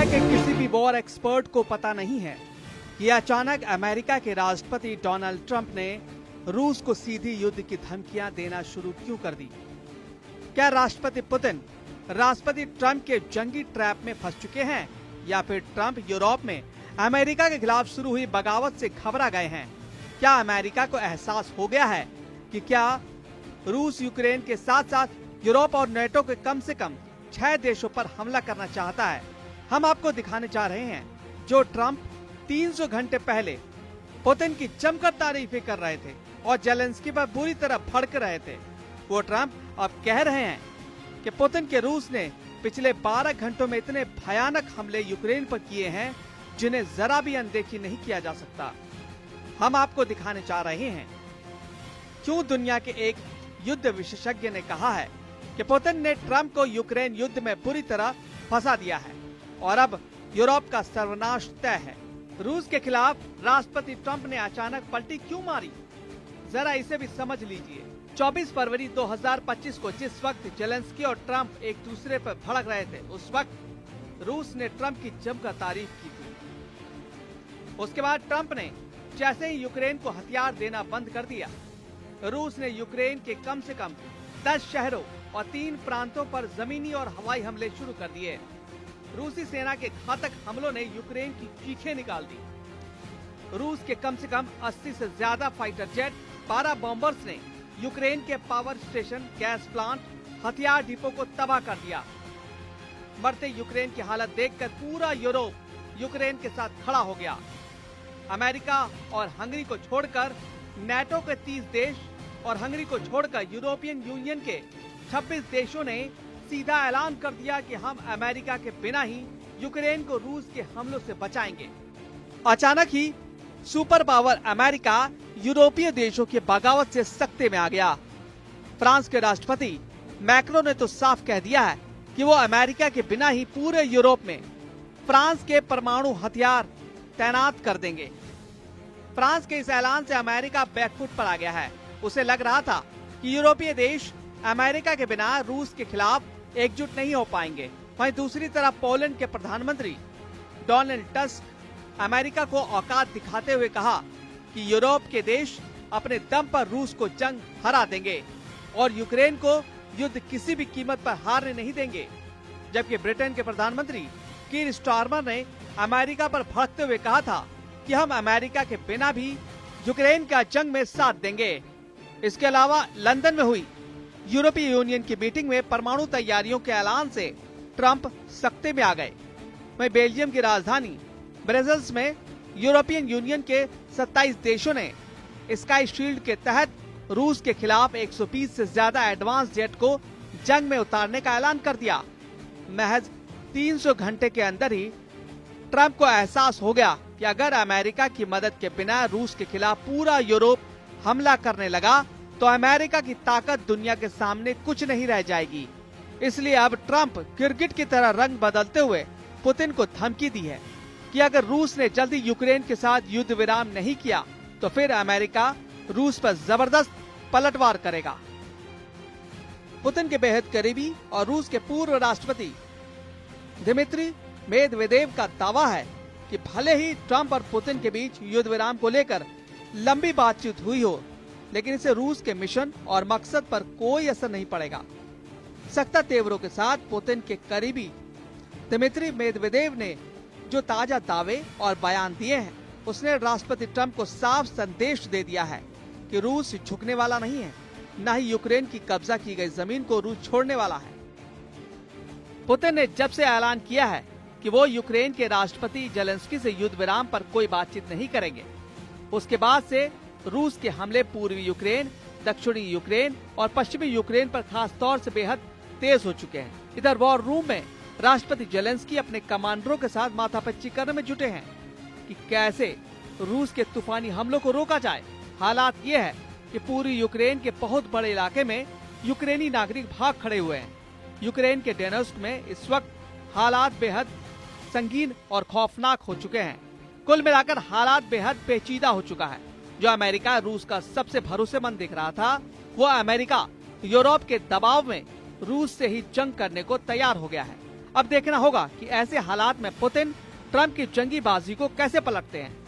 दुनिया के किसी भी वॉर एक्सपर्ट को पता नहीं है कि अचानक अमेरिका के राष्ट्रपति डोनाल्ड ट्रंप ने रूस को सीधी युद्ध की धमकियां देना शुरू क्यों कर दी। क्या राष्ट्रपति पुतिन राष्ट्रपति ट्रंप के जंगी ट्रैप में फंस चुके हैं या फिर ट्रंप यूरोप में अमेरिका के खिलाफ शुरू हुई बगावत से घबरा गए हैं। क्या अमेरिका को एहसास हो गया है कि क्या रूस यूक्रेन के साथ साथ यूरोप और नेटो के कम से कम 6 देशों पर हमला करना चाहता है। हम आपको दिखाने जा रहे हैं जो ट्रंप 300 घंटे पहले पुतिन की जमकर तारीफें कर रहे थे और जेलेंस्की पर बुरी तरह भड़क रहे थे। वो ट्रंप अब कह रहे हैं कि पुतिन के रूस ने पिछले 12 घंटों में इतने भयानक हमले यूक्रेन पर किए हैं जिन्हें जरा भी अनदेखी नहीं किया जा सकता। हम आपको दिखाने जा रहे हैं क्यों दुनिया के एक युद्ध विशेषज्ञ ने कहा है कि पुतिन ने ट्रंप को यूक्रेन युद्ध में बुरी तरह फंसा दिया है और अब यूरोप का सर्वनाश तय है। रूस के खिलाफ राष्ट्रपति ट्रंप ने अचानक पलटी क्यों मारी, जरा इसे भी समझ लीजिए। 24 फरवरी 2025 को जिस वक्त जेलेंस्की और ट्रंप एक दूसरे पर भड़क रहे थे, उस वक्त रूस ने ट्रंप की जमकर तारीफ की थी। उसके बाद ट्रंप ने जैसे ही यूक्रेन को हथियार देना बंद कर दिया, रूस ने यूक्रेन के कम से कम 10 शहरों और 3 प्रांतों पर जमीनी और हवाई हमले शुरू कर दिए। रूसी सेना के घातक हमलों ने यूक्रेन की चीखें निकाल दी। रूस के कम से कम 80 से ज्यादा फाइटर जेट, 12 बॉम्बर्स ने यूक्रेन के पावर स्टेशन, गैस प्लांट, हथियार डिपो को तबाह कर दिया। मरते यूक्रेन की हालत देखकर पूरा यूरोप यूक्रेन के साथ खड़ा हो गया। अमेरिका और हंगरी को छोड़कर नेटो के 30 देश और हंगरी को छोड़कर यूरोपियन यूनियन के 26 देशों ने सीधा ऐलान कर दिया कि हम अमेरिका के बिना ही यूक्रेन को रूस के हमलों से बचाएंगे। अचानक ही सुपर पावर अमेरिका यूरोपीय देशों की बगावत से सख्ते में आ गया। फ्रांस के राष्ट्रपति मैक्रो ने तो साफ कह दिया है कि वो अमेरिका के बिना ही पूरे यूरोप में फ्रांस के परमाणु हथियार तैनात कर देंगे। फ्रांस के इस ऐलान से अमेरिका बैकफुट पर आ गया है। उसे लग रहा था कि यूरोपीय देश अमेरिका के बिना रूस के खिलाफ एकजुट नहीं हो पाएंगे। वहीं दूसरी तरफ पोलैंड के प्रधानमंत्री डोनाल्ड टस्क अमेरिका को औकात दिखाते हुए कहा कि यूरोप के देश अपने दम पर रूस को जंग हरा देंगे और यूक्रेन को युद्ध किसी भी कीमत पर हारने नहीं देंगे। जबकि ब्रिटेन के प्रधानमंत्री कीर स्टारमर ने अमेरिका पर भड़कते हुए कहा था कि हम अमेरिका के बिना भी यूक्रेन का जंग में साथ देंगे। इसके अलावा लंदन में हुई यूरोपीय यूनियन की मीटिंग में परमाणु तैयारियों के ऐलान से ट्रंप सख्ते में आ गए। वहीं बेल्जियम की राजधानी ब्रसेल्स में यूरोपियन यूनियन के 27 देशों ने स्काई शील्ड के तहत रूस के खिलाफ 120 से ज्यादा एडवांस जेट को जंग में उतारने का ऐलान कर दिया। महज 300 घंटे के अंदर ही ट्रंप को एहसास हो गया कि अगर अमेरिका की मदद के बिना रूस के खिलाफ पूरा यूरोप हमला करने लगा तो अमेरिका की ताकत दुनिया के सामने कुछ नहीं रह जाएगी। इसलिए अब ट्रंप गिरगिट की तरह रंग बदलते हुए पुतिन को धमकी दी है कि अगर रूस ने जल्दी यूक्रेन के साथ युद्ध विराम नहीं किया तो फिर अमेरिका रूस पर जबरदस्त पलटवार करेगा। पुतिन के बेहद करीबी और रूस के पूर्व राष्ट्रपति दिमित्री मेदवेदेव का दावा है कि भले ही ट्रंप और पुतिन के बीच युद्ध विराम को लेकर लंबी बातचीत हुई हो, लेकिन इसे रूस के मिशन और मकसद पर कोई असर नहीं पड़ेगा। सख्त तेवरों के साथ पुतिन के करीबी दिमित्री मेदवेदेव ने जो ताजा दावे और बयान दिए हैं, उसने राष्ट्रपति ट्रंप को साफ संदेश दे दिया है कि रूस झुकने वाला नहीं है, न ही यूक्रेन की कब्जा की गई जमीन को रूस छोड़ने वाला है। पुतिन ने जब से ऐलान किया है कि वो यूक्रेन के राष्ट्रपति जेलेंस्की से युद्ध विराम पर कोई बातचीत नहीं करेंगे, उसके बाद से रूस के हमले पूर्वी यूक्रेन, दक्षिणी यूक्रेन और पश्चिमी यूक्रेन पर खास तौर से बेहद तेज हो चुके हैं। इधर वॉर रूम में राष्ट्रपति जेलेंस्की अपने कमांडरों के साथ माथापच्ची करने में जुटे हैं कि कैसे रूस के तूफानी हमलों को रोका जाए। हालात ये है कि पूरी यूक्रेन के बहुत बड़े इलाके में यूक्रेनी नागरिक भाग खड़े हुए हैं। यूक्रेन के डोनेत्स्क में इस वक्त हालात बेहद संगीन और खौफनाक हो चुके हैं। कुल मिलाकर हालात बेहद पेचीदा हो चुका है। जो अमेरिका रूस का सबसे भरोसेमंद दिख रहा था, वो अमेरिका यूरोप के दबाव में रूस से ही जंग करने को तैयार हो गया है। अब देखना होगा कि ऐसे हालात में पुतिन ट्रंप की जंगी बाजी को कैसे पलटते हैं।